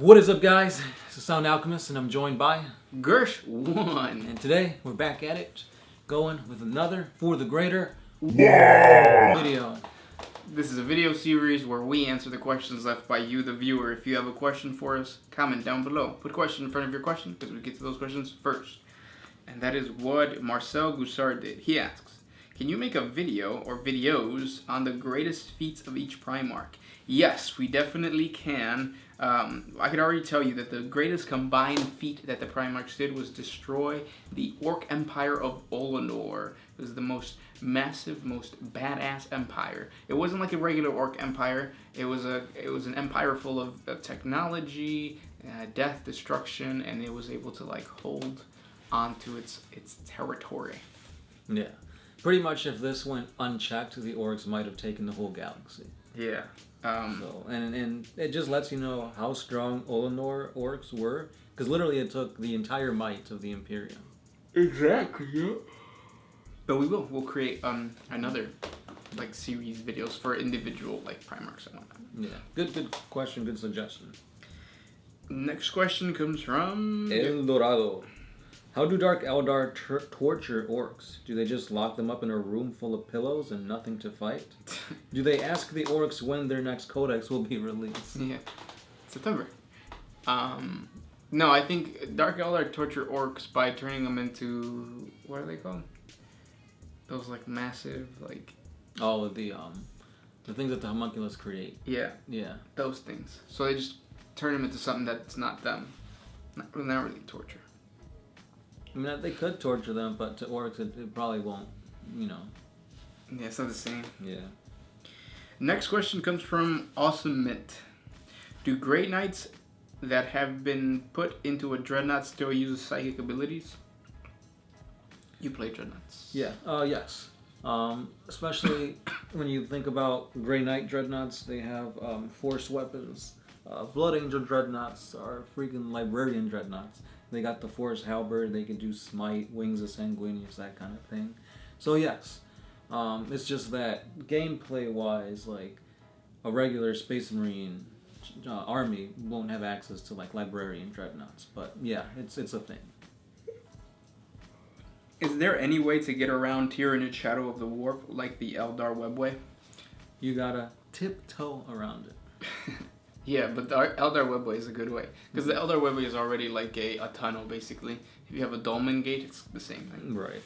What is up, guys? It's the Sound Alchemist, and I'm joined by Gersh1. And today we're back at it, going with another For the Greater video. This is a video series where we answer the questions left by you, the viewer. If you have a question for us, comment down below. Put a question in front of your question because we get to those questions first. And that is what Marcel Goussard did. He asks, can you make a video or videos on the greatest feats of each Primarch? Yes, we definitely can. I could already tell you that the greatest combined feat that the Primarchs did was destroy the Orc Empire of Olenor. It was the most massive, most badass empire. It wasn't like a regular Orc Empire. It was an empire full of technology, death, destruction, and it was able to like hold onto its territory. Yeah. Pretty much if this went unchecked, the orcs might have taken the whole galaxy. Yeah. And it just lets you know how strong Olenor orcs were, because literally it took the entire might of the Imperium. Exactly, yeah. But we'll create another like series videos for individual like Primarchs and whatnot. Yeah. Good question, good suggestion. Next question comes from El Dorado. How do Dark Eldar torture orcs? Do they just lock them up in a room full of pillows and nothing to fight? Do they ask the orcs when their next codex will be released? Yeah, September. No, I think Dark Eldar torture orcs by turning them into, what are they called? Those like massive like. Oh, the things that the homunculus create. Yeah. Yeah. Those things. So they just turn them into something that's not them. Not really torture. I mean, they could torture them, but to orcs, it probably won't, you know. Yeah, it's not the same. Yeah. Next question comes from Awesome Mint. Do Grey Knights that have been put into a Dreadnought still use psychic abilities? You play Dreadnoughts. Yeah. Yes. Especially when you think about Grey Knight Dreadnoughts, they have force weapons. Blood Angel Dreadnoughts are freaking Librarian Dreadnoughts. They got the Force Halberd, they can do Smite, Wings of Sanguinius, that kind of thing. So yes, it's just that gameplay-wise, like, a regular Space Marine army won't have access to, like, Librarian Dreadnoughts. But yeah, it's a thing. Is there any way to get around Tyranid Shadow of the Warp like the Eldar Webway? You gotta tiptoe around it. Yeah, but the Eldar Webway is a good way. Because the Eldar Webway is already like a tunnel, basically. If you have a dolmen gate, it's the same thing. Right.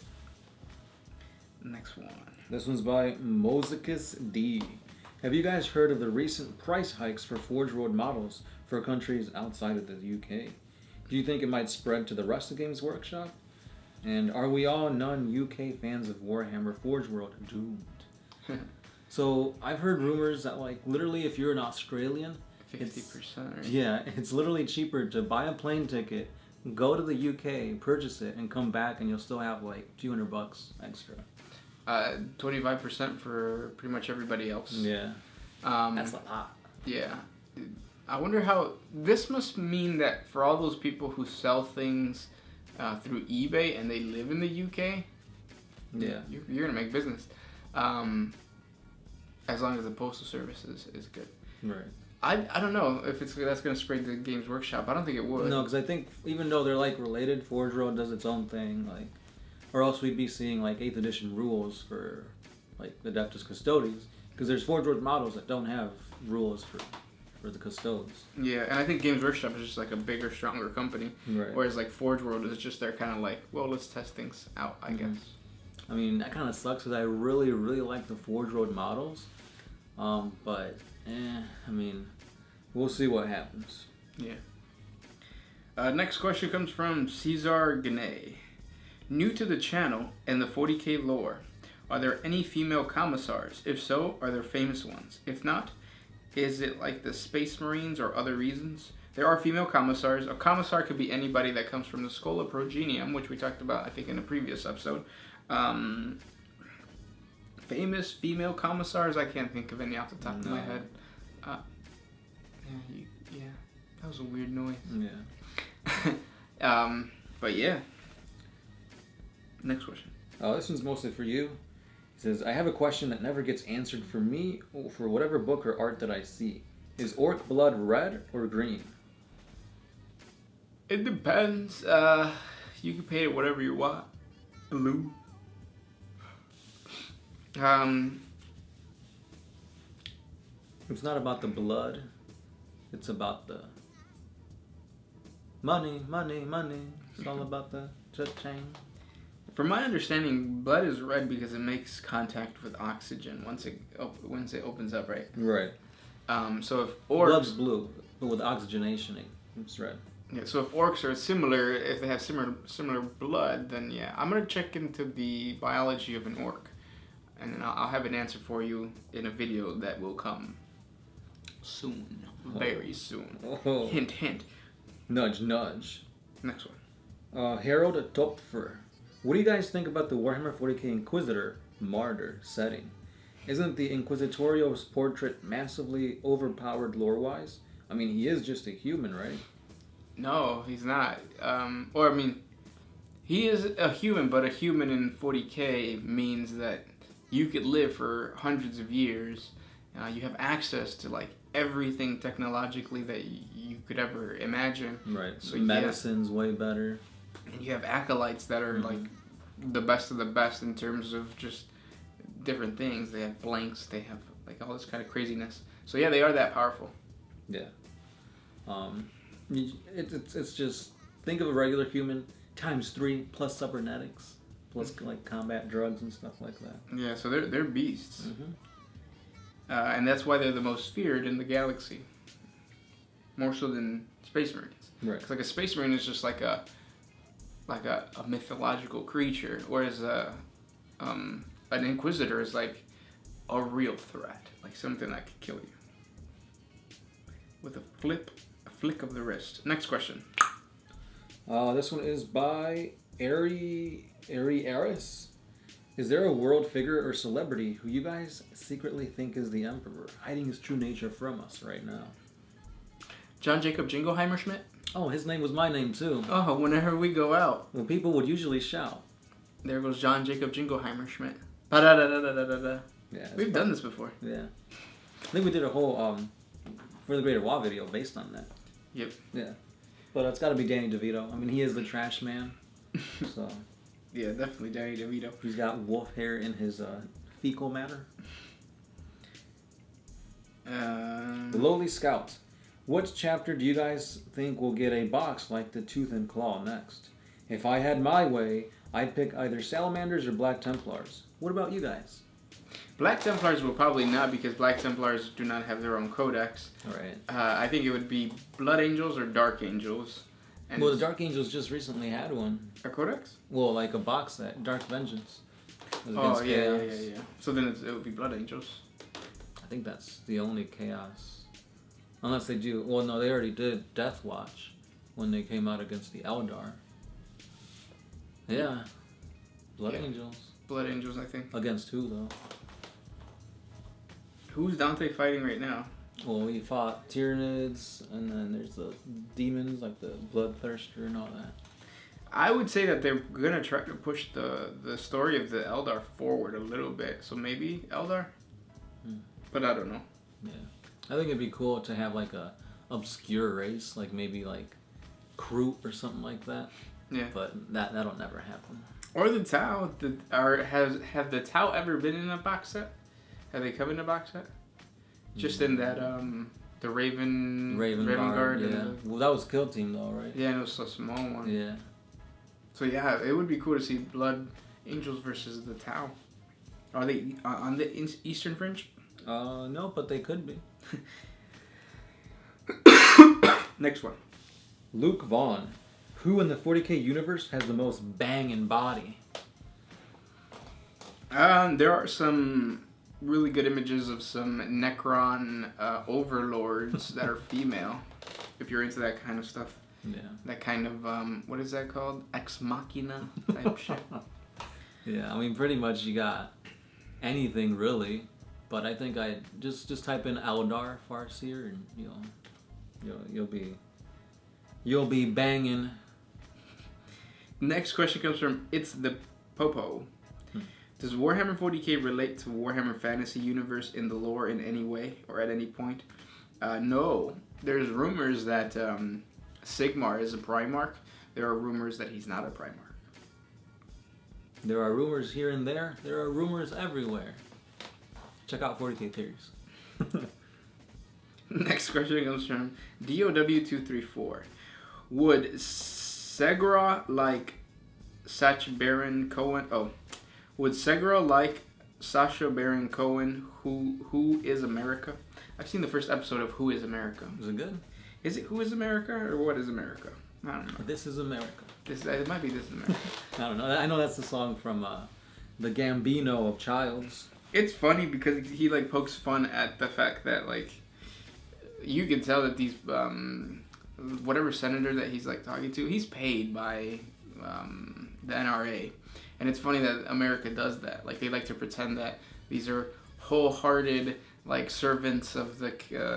Next one. This one's by Mosicus D. Have you guys heard of the recent price hikes for Forge World models for countries outside of the UK? Do you think it might spread to the rest of Games Workshop? And are we all non-UK fans of Warhammer Forge World doomed? So, I've heard rumors that, like, literally if you're an Australian, 50%, right? Yeah, it's literally cheaper to buy a plane ticket, go to the UK, purchase it, and come back, and you'll still have like $200 extra. 25% for pretty much everybody else. Yeah, that's a lot. Yeah, I wonder how this must mean that for all those people who sell things through eBay and they live in the UK. Yeah, you're gonna make business. As long as the postal service is good. Right. I don't know if that's going to spread to Games Workshop. I don't think it would. No, because I think even though they're like related, Forge World does its own thing, like, or else we'd be seeing like 8th edition rules for like the Adeptus Custodes, because there's Forge World models that don't have rules for the Custodes. Yeah, and I think Games Workshop is just like a bigger, stronger company. Right. Whereas like Forge World is just they're kind of like, well, let's test things out, I guess. I mean, that kind of sucks because I really, really like the Forge World models, but I mean, we'll see what happens. Yeah. Next question comes from Cesar Gane. New to the channel and the 40K lore, are there any female commissars? If so, are there famous ones? If not, is it like the Space Marines or other reasons? There are female commissars. A commissar could be anybody that comes from the Schola Progenium, which we talked about, I think, in a previous episode. Famous female commissars, I can't think of any off the top of my head. Yeah, that was a weird noise. Yeah. But yeah. Next question. Oh, this one's mostly for you. He says, I have a question that never gets answered for me or for whatever book or art that I see. Is orc blood red or green? It depends. You can pay it whatever you want. Blue. It's not about the blood. It's about the money. It's all about the cha-ching. From my understanding, blood is red because it makes contact with oxygen once it opens up, right? Right. So if orcs... Blood's blue, but with oxygenation, it's red. Yeah, so if orcs are similar, if they have similar blood, then yeah. I'm going to check into the biology of an orc. And then I'll have an answer for you in a video that will come soon. Very soon. Oh. Hint, hint. Nudge, nudge. Next one. Harold Topfer. What do you guys think about the Warhammer 40K Inquisitor martyr setting? Isn't the Inquisitorio's portrait massively overpowered lore-wise? I mean, he is just a human, right? No, he's not. He is a human, but a human in 40K means that you could live for hundreds of years. You have access to like everything technologically that you could ever imagine. Right. So medicine's way better. And you have acolytes that are like the best of the best in terms of just different things. They have blanks. They have like all this kind of craziness. So yeah, they are that powerful. Yeah. It's just think of a regular human times 3 plus cybernetics plus like combat drugs and stuff like that. Yeah, so they're beasts. And that's why they're the most feared in the galaxy. More so than Space Marines. Right. 'Cause like a Space Marine is just like a mythological creature, whereas an Inquisitor is like a real threat, like something that could kill you with a flick of the wrist. Next question. This one is by Ari Aris. Is there a world figure or celebrity who you guys secretly think is the Emperor, hiding his true nature from us right now? John Jacob Jingleheimer Schmidt? Oh, his name was my name too. Oh, whenever we go out. Well, people would usually shout. There goes John Jacob Jingleheimer Schmidt. Ba-da-da-da-da-da-da. Yeah, We've done this before. Yeah. I think we did a whole For the Greater WAAAGH video based on that. Yep. Yeah. But it's got to be Danny DeVito. I mean, he is the trash man. So. Yeah, definitely Danny DeVito. He's got wolf hair in his fecal matter. The Lowly Scout. What chapter do you guys think will get a box like the Tooth and Claw next? If I had my way, I'd pick either Salamanders or Black Templars. What about you guys? Black Templars will probably not, because Black Templars do not have their own codex. Right. I think it would be Blood Angels or Dark Angels. And Well, the Dark Angels just recently had one. a codex? Well, like a box set, Dark Vengeance. It was Oh, against yeah. Chaos. So then it would be Blood Angels. I think that's the only Chaos. Unless they do... Well, no, they already did Death Watch when they came out against the Eldar. Yeah. Blood Yeah. Angels. Blood Angels, I think. Against who, though? Who's Dante fighting right now? Well, we fought Tyranids, and then there's the demons, like the Bloodthirster and all that. I would say that they're going to try to push the story of the Eldar forward a little bit. So maybe Eldar? But I don't know. Yeah. I think it'd be cool to have, like, a obscure race, like maybe, like, Kroot or something like that. Yeah. But that'll never happen. Or the Tau. Have the Tau ever been in a box set? Have they come in a box set? Just in that, the Raven Guard. Yeah. Well, that was Kill Team, though, right? Yeah, and it was a small one. Yeah. So, yeah, it would be cool to see Blood Angels versus the Tau. Are they on the Eastern Fringe? No, but they could be. Next one. Luke Vaughn. Who in the 40K universe has the most banging body? There are some really good images of some Necron overlords that are female, if you're into that kind of stuff. Yeah. That kind of, what is that called? Ex Machina type shit. Yeah, I mean, pretty much you got anything, really. But I think I just type in Eldar Farseer and you'll be banging. Next question comes from It's the Popo. Does Warhammer 40K relate to Warhammer Fantasy Universe in the lore in any way or at any point? No. There's rumors that Sigmar is a Primarch. There are rumors that he's not a Primarch. There are rumors here and there. There are rumors everywhere. Check out 40K theories. Next question comes from DOW234. Would Segura like Sacha Baron Cohen? Oh, would Segura like Sacha Baron Cohen? Who is America? I've seen the first episode of Who is America. Is it good? Is it Who is America or What is America? I don't know. This is America. It might be This is America. I don't know. I know that's the song from the Gambino of Childs. It's funny because he like pokes fun at the fact that like you can tell that these whatever senator that he's like talking to, he's paid by the NRA, and it's funny that America does that. Like they like to pretend that these are wholehearted like servants of the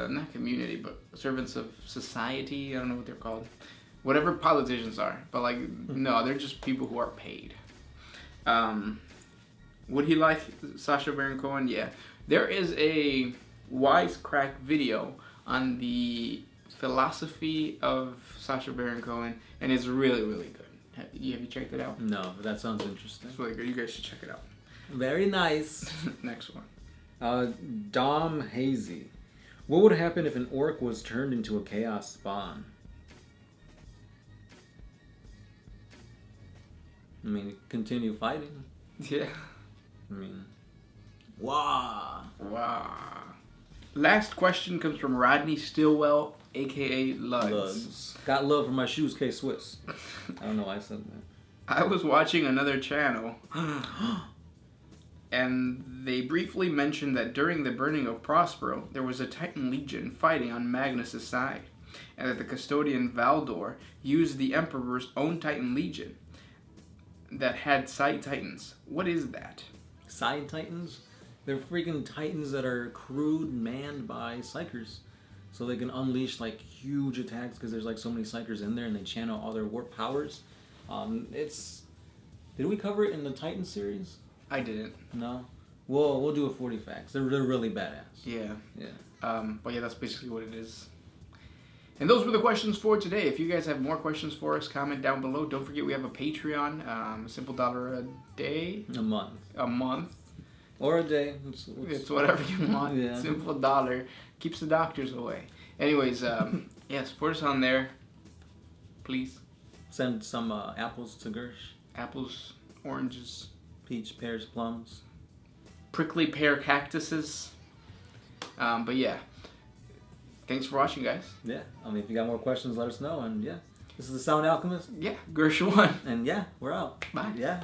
not community but servants of society. I don't know what they're called. Whatever politicians are, but like no, they're just people who are paid. Would he like Sacha Baron Cohen? Yeah. There is a wisecrack video on the philosophy of Sacha Baron Cohen, and it's really, really good. Have you checked it out? No, but that sounds interesting. It's really good. You guys should check it out. Very nice. Next one. Dom Hazy. What would happen if an orc was turned into a chaos spawn? I mean, continue fighting. Yeah. I mean, wow. Last question comes from Rodney Stillwell, aka Lugs. Got love for my shoes, K-Swiss. I don't know why I said that. I was watching another channel, and they briefly mentioned that during the burning of Prospero, there was a Titan Legion fighting on Magnus' side, and that the custodian Valdor used the Emperor's own Titan Legion that had side Titans. What is that? Side Titans? They're freaking Titans that are crewed, manned by Psychers. So they can unleash like huge attacks because there's like so many Psychers in there and they channel all their warp powers. Did we cover it in the Titan series? I didn't. No? We'll do a 40 facts. They're really badass. Yeah. Yeah. But yeah, that's basically what it is. And those were the questions for today. If you guys have more questions for us, comment down below. Don't forget we have a Patreon, a simple $1 a day. A month. Or a day. It's whatever you want. Yeah. Simple $1 keeps the doctors away. Anyways, yeah, support us on there, please. Send some apples to Gersh. Apples, oranges, Peach, pears, plums. prickly pear cactuses. But yeah, thanks for watching, guys. Yeah, I mean, if you got more questions, let us know. And yeah, this is the Sound Alchemist. Yeah, Gersh1. And yeah, we're out. Bye. Yeah.